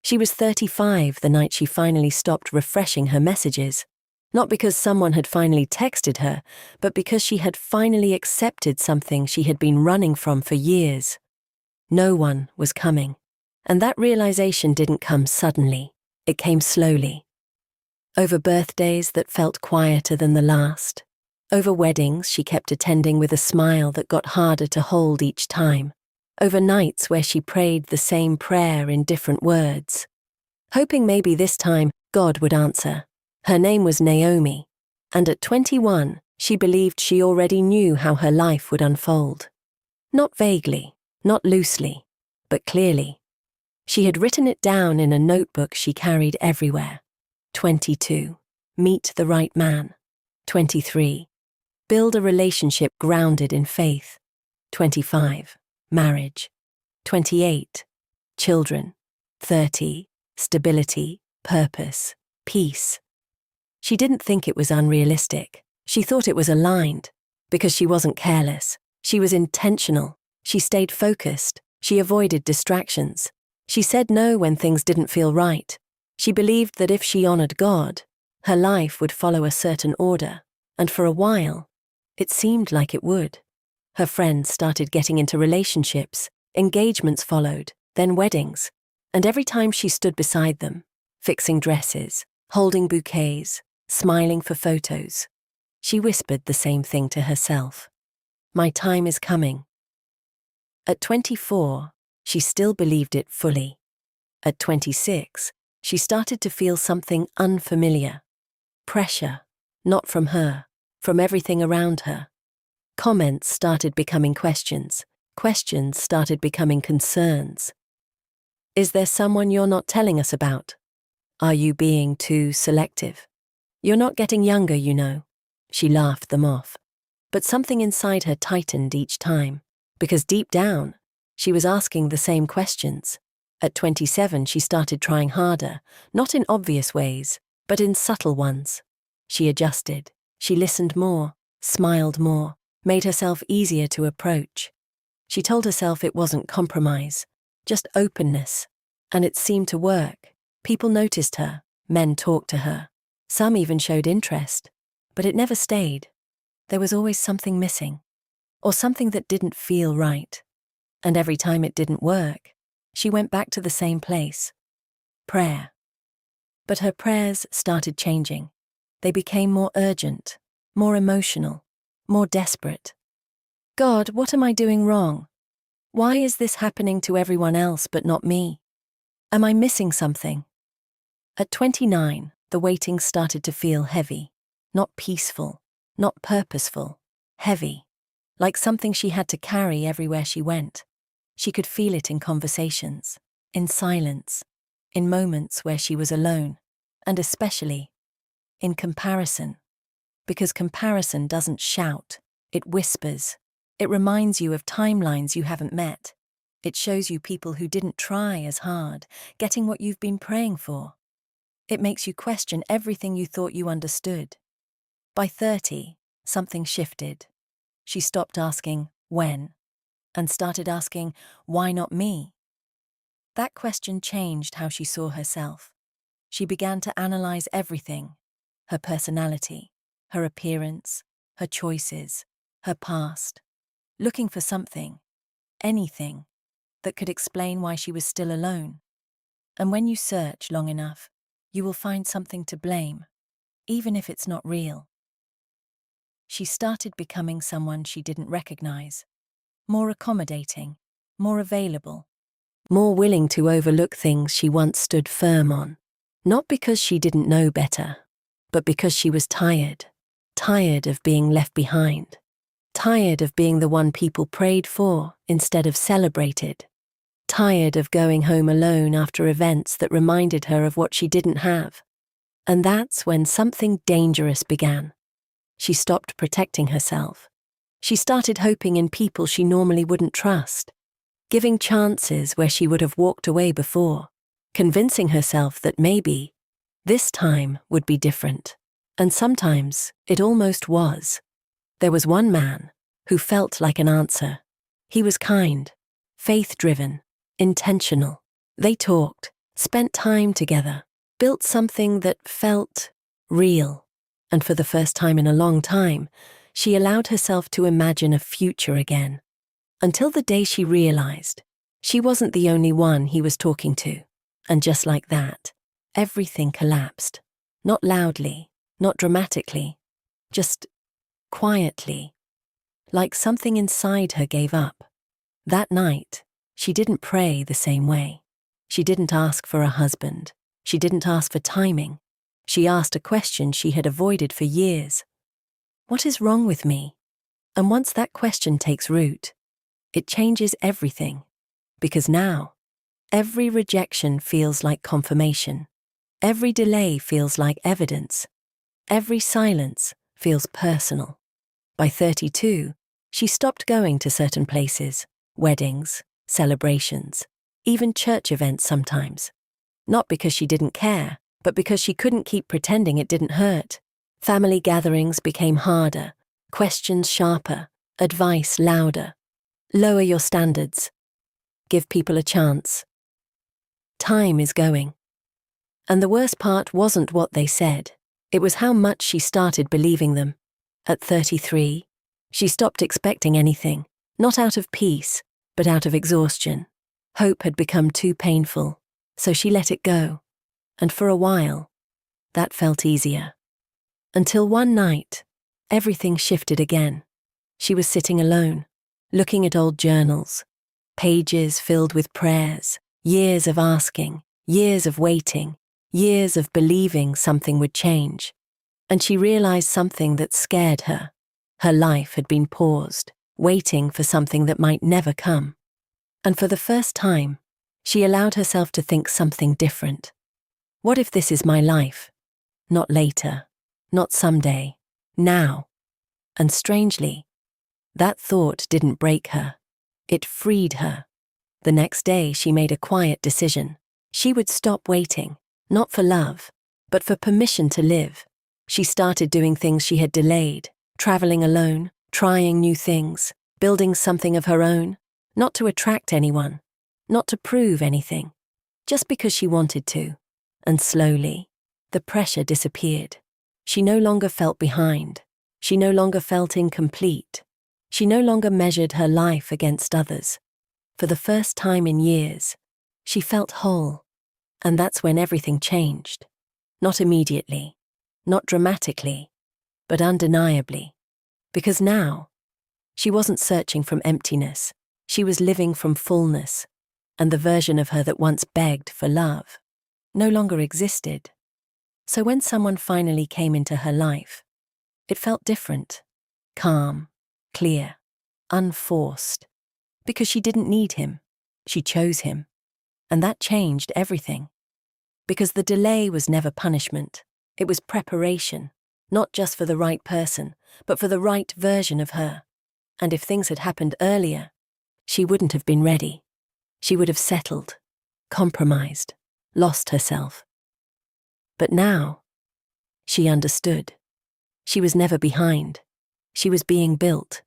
She was 35 the night she finally stopped refreshing her messages. Not because someone had finally texted her, but because she had finally accepted something she had been running from for years. No one was coming. And that realization didn't come suddenly. It came slowly. Over birthdays that felt quieter than the last. Over weddings she kept attending with a smile that got harder to hold each time. Over nights where she prayed the same prayer in different words. Hoping maybe this time God would answer. Her name was Naomi, and at 21, she believed she already knew how her life would unfold. Not vaguely, not loosely, but clearly. She had written it down in a notebook she carried everywhere. 22. Meet the right man. 23. Build a relationship grounded in faith. 25. Marriage. 28. Children. 30. Stability, purpose, peace. She didn't think it was unrealistic. She thought it was aligned. Because she wasn't careless. She was intentional. She stayed focused. She avoided distractions. She said no when things didn't feel right. She believed that if she honored God, her life would follow a certain order. And for a while, it seemed like it would. Her friends started getting into relationships. Engagements followed, then weddings. And every time she stood beside them, fixing dresses, holding bouquets, smiling for photos, she whispered the same thing to herself. My time is coming. At 24, she still believed it fully. At 26, she started to feel something unfamiliar. Pressure, not from her, from everything around her. Comments started becoming questions. Questions started becoming concerns. Is there someone you're not telling us about? Are you being too selective? You're not getting younger, you know. She laughed them off. But something inside her tightened each time, because deep down, she was asking the same questions. At 27, she started trying harder, not in obvious ways, but in subtle ones. She adjusted. She listened more, smiled more, made herself easier to approach. She told herself it wasn't compromise, just openness. And it seemed to work. People noticed her, men talked to her. Some even showed interest. But it never stayed. There was always something missing. Or something that didn't feel right. And every time it didn't work, she went back to the same place. Prayer. But her prayers started changing. They became more urgent, more emotional, more desperate. God, what am I doing wrong? Why is this happening to everyone else but not me? Am I missing something? At 29, the waiting started to feel heavy. Not peaceful, not purposeful, heavy. Like something she had to carry everywhere she went. She could feel it in conversations, in silence, in moments where she was alone, and especially in comparison. Because comparison doesn't shout, it whispers. It reminds you of timelines you haven't met. It shows you people who didn't try as hard, getting what you've been praying for. It makes you question everything you thought you understood. By 30, something shifted. She stopped asking, when? And started asking, why not me? That question changed how she saw herself. She began to analyze everything. Her personality, her appearance, her choices, her past. Looking for something, anything, that could explain why she was still alone. And when you search long enough, you will find something to blame, even if it's not real. She started becoming someone she didn't recognize. More accommodating, more available, more willing to overlook things she once stood firm on. Not because she didn't know better, but because she was tired. Tired of being left behind. Tired of being the one people prayed for instead of celebrated. Tired of going home alone after events that reminded her of what she didn't have. And that's when something dangerous began. She stopped protecting herself. She started hoping in people she normally wouldn't trust, giving chances where she would have walked away before, convincing herself that maybe this time would be different. And sometimes it almost was. There was one man who felt like an answer. He was kind, faith-driven, intentional. They talked, spent time together, built something that felt real. And for the first time in a long time, she allowed herself to imagine a future again. Until the day she realized she wasn't the only one he was talking to. And just like that, everything collapsed. Not loudly, not dramatically, just quietly, like something inside her gave up. That night, she didn't pray the same way. She didn't ask for a husband. She didn't ask for timing. She asked a question she had avoided for years. What is wrong with me? And once that question takes root, it changes everything. Because now, every rejection feels like confirmation. Every delay feels like evidence. Every silence feels personal. By 32, she stopped going to certain places, weddings, celebrations, even church events sometimes. Not because she didn't care, but because she couldn't keep pretending it didn't hurt. Family gatherings became harder, questions sharper, advice louder. Lower your standards. Give people a chance. Time is going. And the worst part wasn't what they said. It was how much she started believing them. At 33, she stopped expecting anything, not out of peace, but out of exhaustion. Hope had become too painful, so she let it go. And for a while, that felt easier. Until one night, everything shifted again. She was sitting alone, looking at old journals, pages filled with prayers, years of asking, years of waiting, years of believing something would change. And she realized something that scared her. Her life had been paused, waiting for something that might never come. And for the first time, she allowed herself to think something different. What if this is my life? Not later, not someday, now. And strangely, that thought didn't break her. It freed her. The next day, she made a quiet decision. She would stop waiting, not for love, but for permission to live. She started doing things she had delayed, traveling alone, trying new things, building something of her own, not to attract anyone, not to prove anything, just because she wanted to. And slowly, the pressure disappeared. She no longer felt behind. She no longer felt incomplete. She no longer measured her life against others. For the first time in years, she felt whole. And that's when everything changed. Not immediately, not dramatically, but undeniably. Because now, she wasn't searching from emptiness. She was living from fullness. And the version of her that once begged for love no longer existed. So when someone finally came into her life, it felt different, calm, clear, unforced. Because she didn't need him. She chose him. And that changed everything. Because the delay was never punishment. It was preparation, not just for the right person, but for the right version of her. And if things had happened earlier, she wouldn't have been ready. She would have settled, compromised, lost herself. But now, she understood. She was never behind. She was being built.